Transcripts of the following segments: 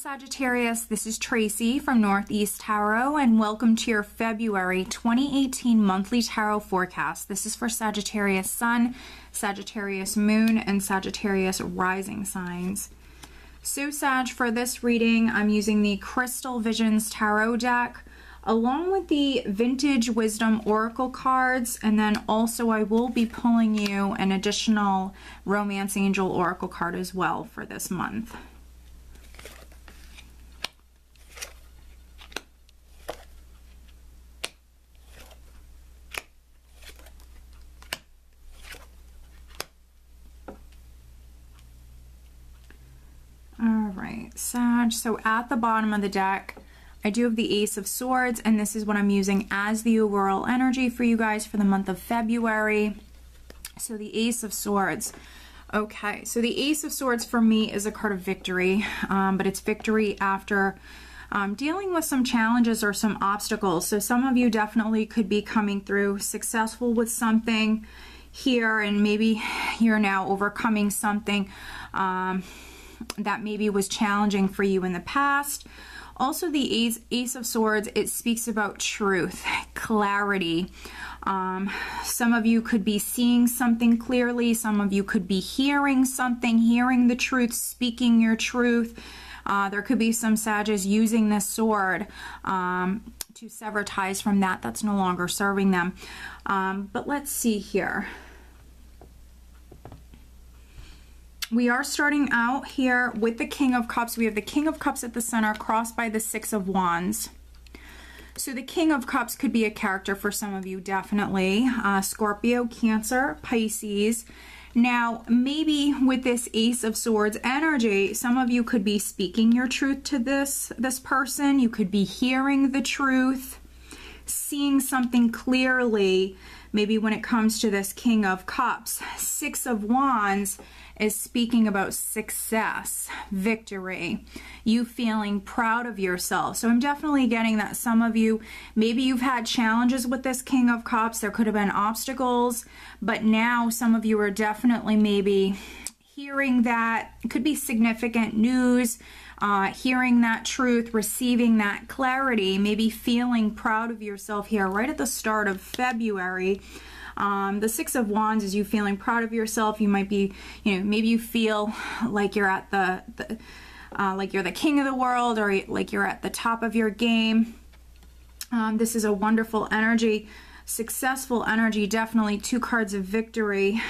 Sagittarius, this is Tracy from Northeast Tarot, and welcome to your February 2018 monthly tarot forecast. This is for Sagittarius Sun, Sagittarius Moon, and Sagittarius Rising signs. So Sag, for this reading, I'm using the Crystal Visions Tarot deck, along with the Vintage Wisdom Oracle cards, and then also I will be pulling you an additional Romance Angel Oracle card as well for this month. Alright, Sag, so at the bottom of the deck, I do have the Ace of Swords, and this is what I'm using as the overall energy for you guys for the month of February. So the Ace of Swords. Okay, so the Ace of Swords for me is a card of victory, but it's victory after dealing with some challenges or some obstacles. So some of you definitely could be coming through successful with something here, and maybe you're now overcoming something that maybe was challenging for you in the past. Also, the Ace of Swords, it speaks about truth, clarity. Some of you could be seeing something clearly. Some of you could be hearing something, hearing the truth, speaking your truth. There could be some Sages using this sword to sever ties from that's no longer serving them. But let's see here. We are starting out here with the King of Cups. We have the King of Cups at the center, crossed by the Six of Wands. So the King of Cups could be a character for some of you, definitely. Scorpio, Cancer, Pisces. Now, maybe with this Ace of Swords energy, some of you could be speaking your truth to this person. You could be hearing the truth, seeing something clearly. Maybe when it comes to this King of Cups, Six of Wands is speaking about success, victory, you feeling proud of yourself. So I'm definitely getting that some of you, maybe you've had challenges with this King of Cups. There could have been obstacles, but now some of you are definitely maybe hearing that. It could be significant news, hearing that truth, receiving that clarity, maybe feeling proud of yourself here right at the start of February. The Six of Wands is you feeling proud of yourself. You might be, maybe you feel like you're at like you're the king of the world, or like you're at the top of your game. This is a wonderful energy, successful energy, definitely two cards of victory.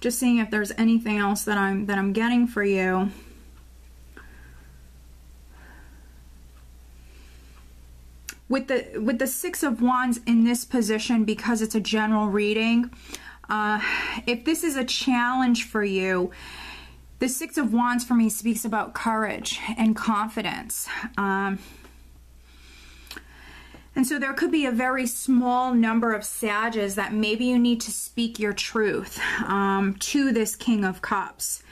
Just seeing if there's anything else that I'm getting for you. With the Six of Wands in this position, because it's a general reading, if this is a challenge for you, the Six of Wands for me speaks about courage and confidence. And so there could be a very small number of Sages that maybe you need to speak your truth to this King of Cups.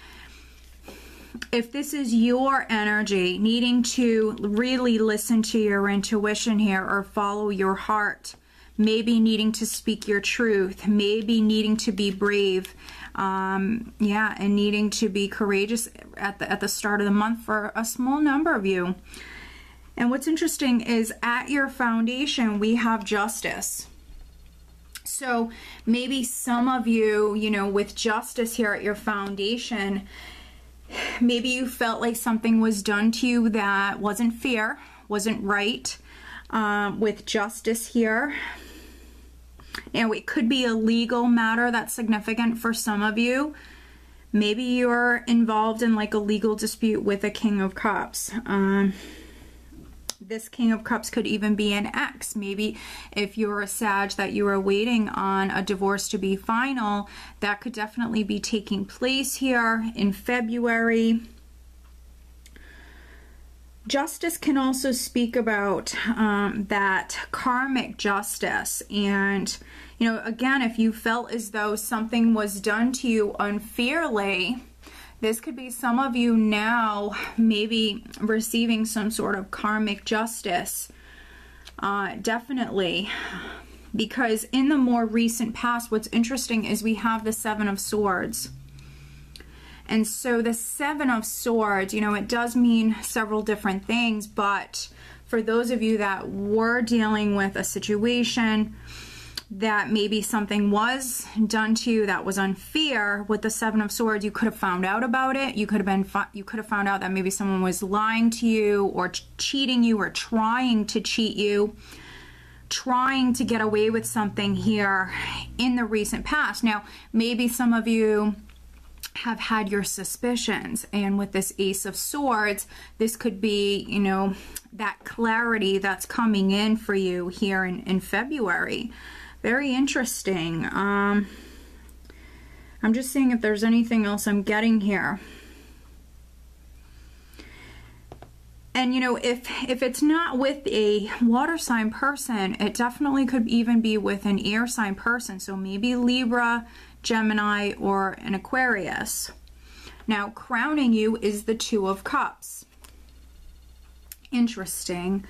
If this is your energy, needing to really listen to your intuition here or follow your heart, maybe needing to speak your truth, maybe needing to be brave, and needing to be courageous at the start of the month for a small number of you. And what's interesting is at your foundation, we have Justice. So maybe some of you, with Justice here at your foundation, maybe you felt like something was done to you that wasn't fair, wasn't right, with Justice here. Now, it could be a legal matter that's significant for some of you. Maybe you're involved in like a legal dispute with a King of Cups. This King of Cups could even be an ex. Maybe if you're a Sag that you are waiting on a divorce to be final, that could definitely be taking place here in February. Justice can also speak about that karmic justice. And, again, if you felt as though something was done to you unfairly, this could be some of you now maybe receiving some sort of karmic justice. Definitely. Because in the more recent past, what's interesting is we have the Seven of Swords. And so the Seven of Swords, you know, it does mean several different things, but for those of you that were dealing with a situation that maybe something was done to you that was unfair, with the Seven of Swords, you could have found out about it. You could have found out that maybe someone was lying to you or cheating you or trying to cheat you, trying to get away with something here in the recent past. Now, maybe some of you have had your suspicions, and with this Ace of Swords, this could be, you know, that clarity that's coming in for you here in February. Very interesting. I'm just seeing if there's anything else I'm getting here. And, you know, if it's not with a water sign person, it definitely could even be with an air sign person. So maybe Libra, Gemini, or an Aquarius. Now, crowning you is the Two of Cups. Interesting.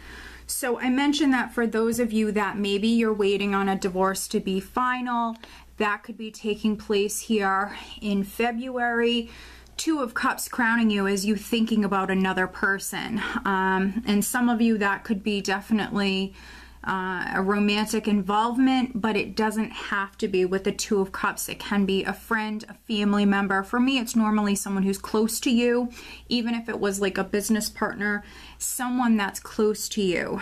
So I mentioned that for those of you that maybe you're waiting on a divorce to be final, that could be taking place here in February. Two of Cups crowning you is you thinking about another person. And some of you, that could be definitely a romantic involvement, but it doesn't have to be with the Two of Cups. It can be a friend, a family member. For me, it's normally someone who's close to you, even if it was like a business partner, someone that's close to you,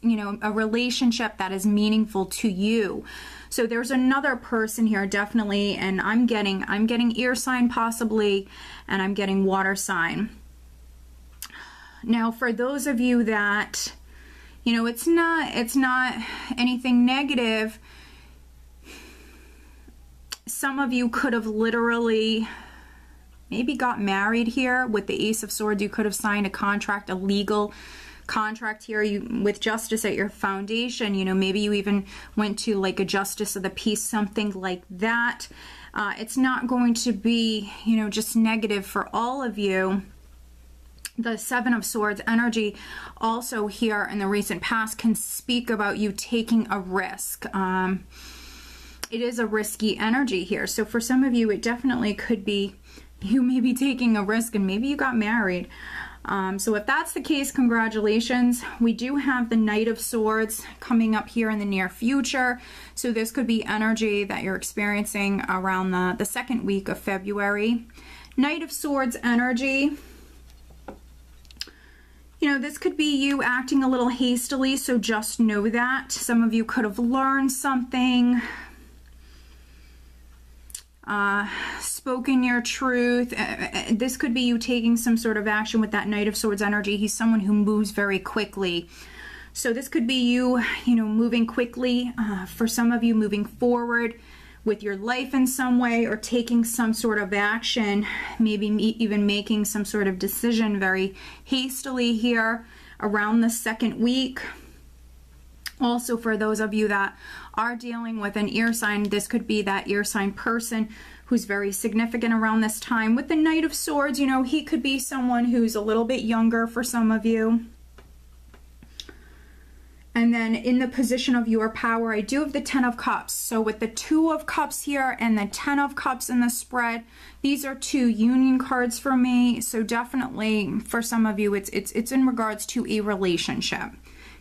you know, a relationship that is meaningful to you. So there's another person here, definitely, and I'm getting air sign possibly, and I'm getting water sign. Now, for those of you that, you know, it's not anything negative. Some of you could have literally maybe got married here with the Ace of Swords. You could have signed a contract, a legal contract here, with justice at your foundation. You know, maybe you even went to like a justice of the peace, something like that. It's not going to be, you know, just negative for all of you. The Seven of Swords energy also here in the recent past can speak about you taking a risk. It is a risky energy here. So for some of you, it definitely could be you may be taking a risk, and maybe you got married. So if that's the case, congratulations. We do have the Knight of Swords coming up here in the near future. So this could be energy that you're experiencing around the second week of February. Knight of Swords energy. You know, this could be you acting a little hastily, so just know that. Some of you could have learned something, spoken your truth. This could be you taking some sort of action with that Knight of Swords energy. He's someone who moves very quickly. So this could be you, you know, moving quickly. For some of you, moving forward with your life in some way, or taking some sort of action, maybe even making some sort of decision very hastily here around the second week. Also, for those of you that are dealing with an air sign, this could be that air sign person who's very significant around this time. With the Knight of Swords, you know, he could be someone who's a little bit younger for some of you. And then in the position of your power, I do have the Ten of Cups. So with the Two of Cups here and the Ten of Cups in the spread, these are two union cards for me. So definitely for some of you, it's in regards to a relationship.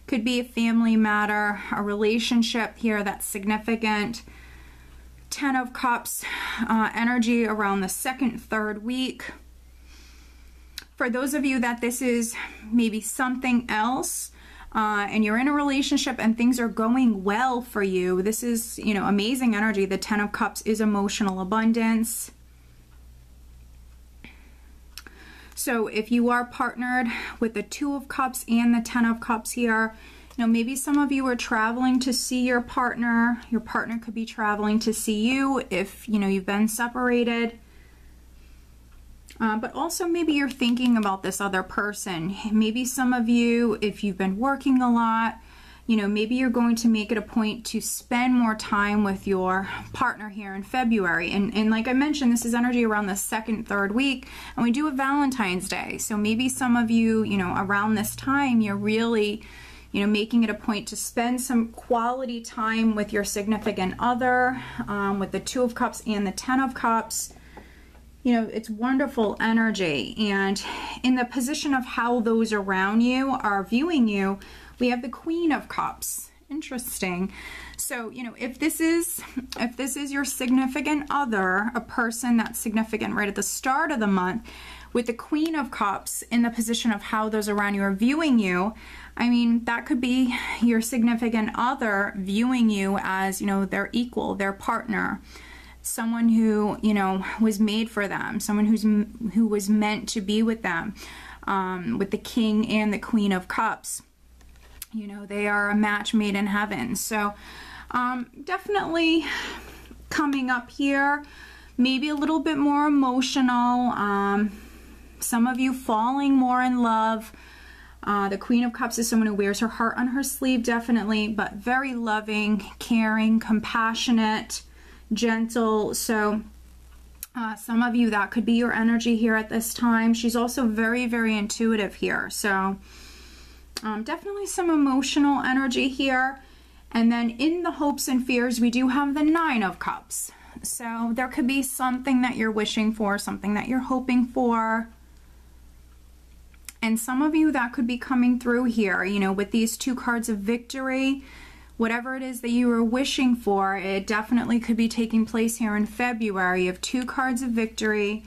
Could be a family matter, a relationship here that's significant. Ten of Cups energy around the second, third week. For those of you that this is maybe something else, and you're in a relationship and things are going well for you, this is, you know, amazing energy. The Ten of Cups is emotional abundance. So if you are partnered with the Two of Cups and the Ten of Cups here, you know, maybe some of you are traveling to see your partner. Your partner could be traveling to see you if, you know, you've been separated. But also maybe you're thinking about this other person. Maybe some of you, if you've been working a lot, you know, maybe you're going to make it a point to spend more time with your partner here in February. And like I mentioned, this is energy around the second, third week, and we do have Valentine's Day. So maybe some of you, you know, around this time, you're really, you know, making it a point to spend some quality time with your significant other, with the Two of Cups and the Ten of Cups. you know, it's wonderful energy. And in the position of how those around you are viewing you, we have the Queen of Cups. Interesting. So, you know, if this is your significant other, a person that's significant right at the start of the month, with the Queen of Cups in the position of how those around you are viewing you, I mean, that could be your significant other viewing you as, you know, their equal, their partner, someone who, you know, was made for them, someone who was meant to be with them, with the King and the Queen of Cups. You know, they are a match made in heaven. So definitely coming up here, maybe a little bit more emotional. Some of you falling more in love. The Queen of Cups is someone who wears her heart on her sleeve, definitely, but very loving, caring, compassionate, gentle. So some of you, that could be your energy here at this time. She's also very, very intuitive here. So definitely some emotional energy here. And then in the hopes and fears, we do have the Nine of Cups. So there could be something that you're wishing for, something that you're hoping for. And some of you, that could be coming through here, you know, with these two cards of victory. Whatever it is that you were wishing for, it definitely could be taking place here in February. You have two cards of victory.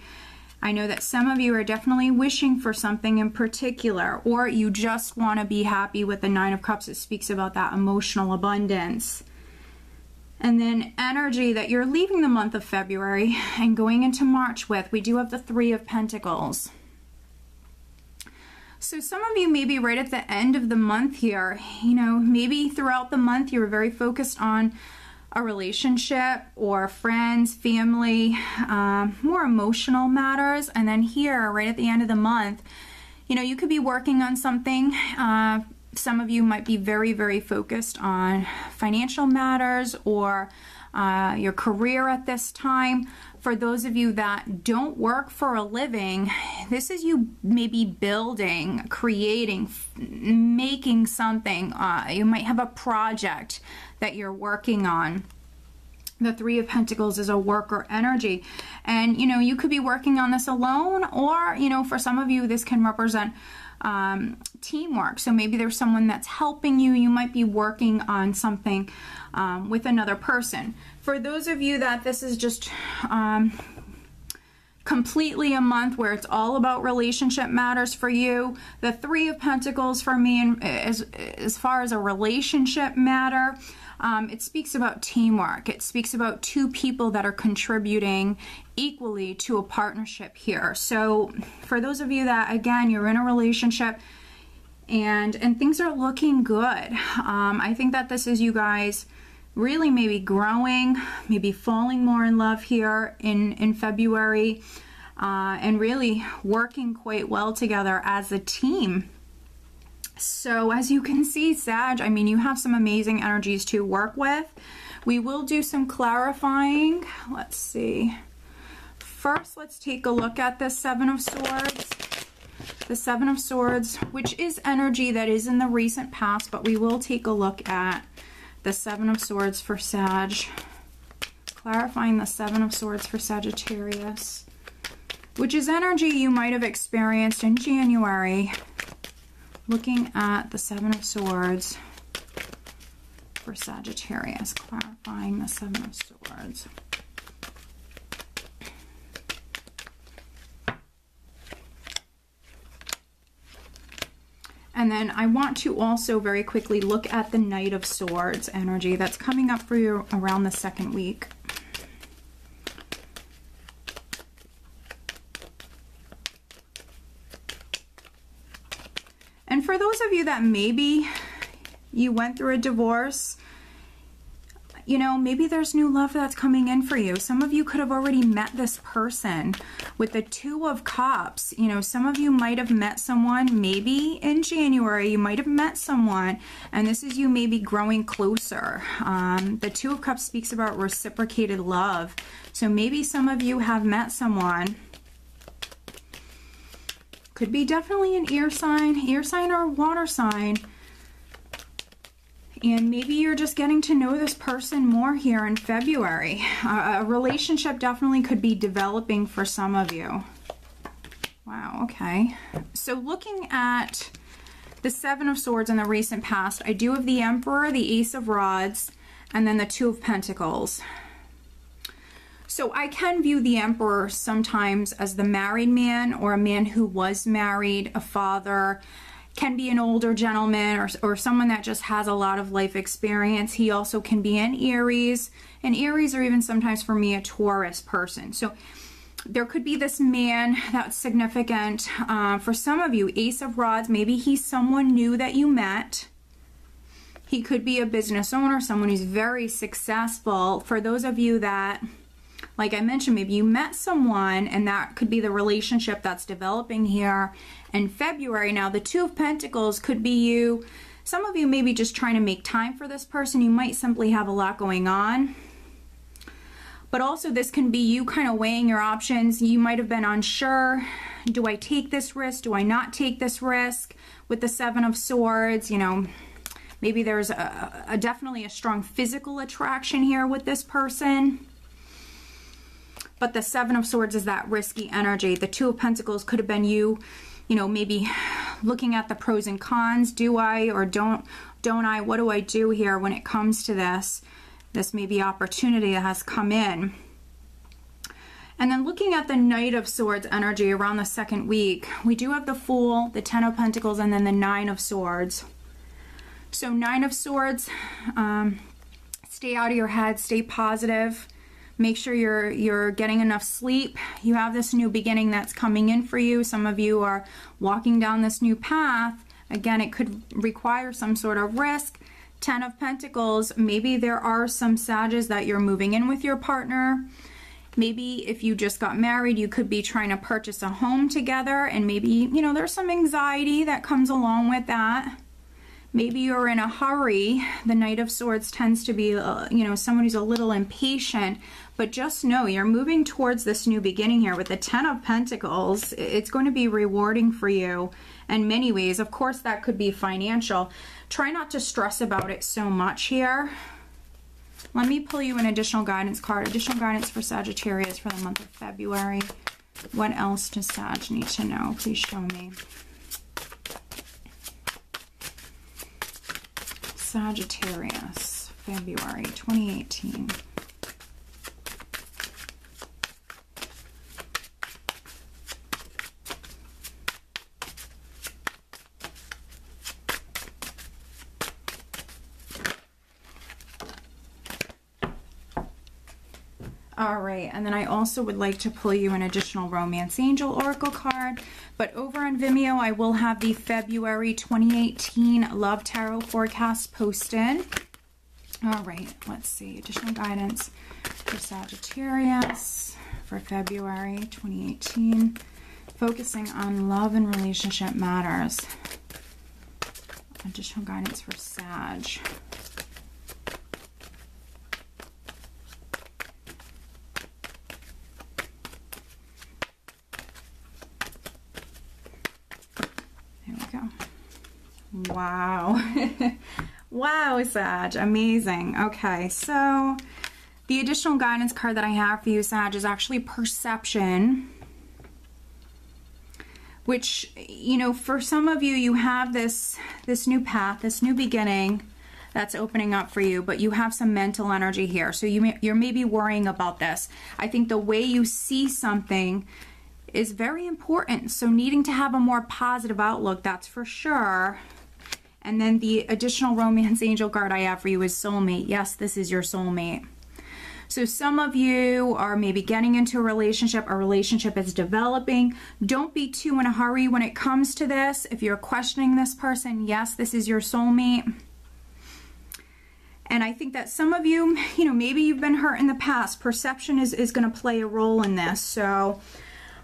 I know that some of you are definitely wishing for something in particular, or you just want to be happy with the Nine of Cups. It speaks about that emotional abundance. And then energy that you're leaving the month of February and going into March with, we do have the Three of Pentacles. So some of you maybe right at the end of the month here, you know, maybe throughout the month you were very focused on a relationship or friends, family, more emotional matters. And then here, right at the end of the month, you know, you could be working on something. Some of you might be very, very focused on financial matters or your career at this time. For those of you that don't work for a living, this is you maybe building, creating, making something. You might have a project that you're working on. The Three of Pentacles is a worker energy. And, you know, you could be working on this alone, or, you know, for some of you, this can represent teamwork. So maybe there's someone that's helping you. You might be working on something with another person. For those of you that this is just completely a month where it's all about relationship matters for you, the Three of Pentacles for me, and as far as a relationship matter, it speaks about teamwork. It speaks about two people that are contributing equally to a partnership here. So for those of you that, again, you're in a relationship and things are looking good, I think that this is you guys really maybe growing, maybe falling more in love here in February, and really working quite well together as a team. So as you can see, Sag, I mean, you have some amazing energies to work with. We will do some clarifying. Let's see. First, let's take a look at the Seven of Swords. The Seven of Swords, which is energy that is in the recent past, but we will take a look at the Seven of Swords for Sag. Clarifying the Seven of Swords for Sagittarius, which is energy you might have experienced in January. Looking at the Seven of Swords for Sagittarius, clarifying the Seven of Swords. And then I want to also very quickly look at the Knight of Swords energy that's coming up for you around the second week. And for those of you that maybe you went through a divorce, you know, maybe there's new love that's coming in for you. Some of you could have already met this person with the Two of Cups. You know, some of you might have met someone maybe in January. You might have met someone, and this is you maybe growing closer. The Two of Cups speaks about reciprocated love. So maybe some of you have met someone. Could be definitely an air sign or water sign. And maybe you're just getting to know this person more here in February. A relationship definitely could be developing for some of you. Wow, okay. So looking at the Seven of Swords in the recent past, I do have the Emperor, the Ace of Rods, and then the Two of Pentacles. So I can view the Emperor sometimes as the married man, or a man who was married, a father, can be an older gentleman, or someone that just has a lot of life experience. He also can be an Aries, and Aries are even sometimes for me a Taurus person. So there could be this man that's significant. For some of you, Ace of Rods, maybe he's someone new that you met. He could be a business owner, someone who's very successful. For those of you that, like I mentioned, maybe you met someone and that could be the relationship that's developing here in February. Now, the Two of Pentacles could be you. Some of you may be just trying to make time for this person. You might simply have a lot going on. But also this can be you kind of weighing your options. You might have been unsure. Do I take this risk? Do I not take this risk? With the Seven of Swords, you know, maybe there's definitely a strong physical attraction here with this person. But the Seven of Swords is that risky energy. The Two of Pentacles could have been you, you know, maybe looking at the pros and cons. Do I or don't I? What do I do here when it comes to this? This may be opportunity that has come in. And then looking at the Knight of Swords energy around the second week, we do have the Fool, the Ten of Pentacles, and then the Nine of Swords. So Nine of Swords, stay out of your head, stay positive. Make sure you're getting enough sleep. You have this new beginning that's coming in for you. Some of you are walking down this new path. Again, it could require some sort of risk. Ten of Pentacles, maybe there are some Sages that you're moving in with your partner. Maybe if you just got married, you could be trying to purchase a home together, and maybe, you know, there's some anxiety that comes along with that. Maybe you're in a hurry. The Knight of Swords tends to be, you know, someone who's a little impatient, but just know you're moving towards this new beginning here with the Ten of Pentacles. It's going to be rewarding for you in many ways. Of course, that could be financial. Try not to stress about it so much here. Let me pull you an additional guidance card. Additional guidance for Sagittarius for the month of February. What else does Sag need to know? Please show me. Sagittarius, February 2018. All right, and then I also would like to pull you an additional Romance Angel Oracle card. But over on Vimeo, I will have the February 2018 Love Tarot forecast posted. All right, let's see. Additional guidance for Sagittarius for February 2018. Focusing on love and relationship matters. Additional guidance for Sag. Wow. Wow, Sag. Amazing. Okay, so the additional guidance card that I have for you, Sag, is actually Perception. Which, you know, for some of you, you have this new path, this new beginning that's opening up for you, but you have some mental energy here. So you're maybe worrying about this. I think the way you see something is very important. So needing to have a more positive outlook, that's for sure. And then the additional Romance Angel card I have for you is Soulmate. Yes, this is your soulmate. So some of you are maybe getting into a relationship is developing. Don't be too in a hurry when it comes to this. If you're questioning this person, yes, this is your soulmate. And I think that some of you, you know, maybe you've been hurt in the past. Perception is going to play a role in this. So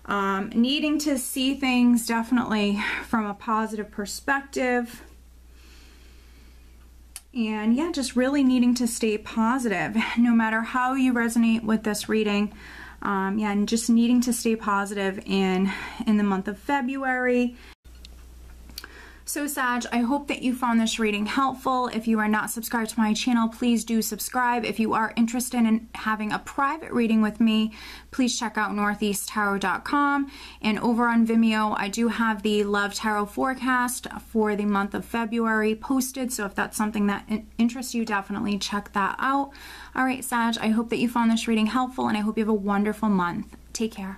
needing to see things definitely from a positive perspective. And yeah, just really needing to stay positive no matter how you resonate with this reading. Yeah, and just needing to stay positive in the month of February. So Sag, I hope that you found this reading helpful. If you are not subscribed to my channel, please do subscribe. If you are interested in having a private reading with me, please check out northeasttarot.com. And over on Vimeo, I do have the Love Tarot forecast for the month of February posted. So if that's something that interests you, definitely check that out. All right, Sag, I hope that you found this reading helpful, and I hope you have a wonderful month. Take care.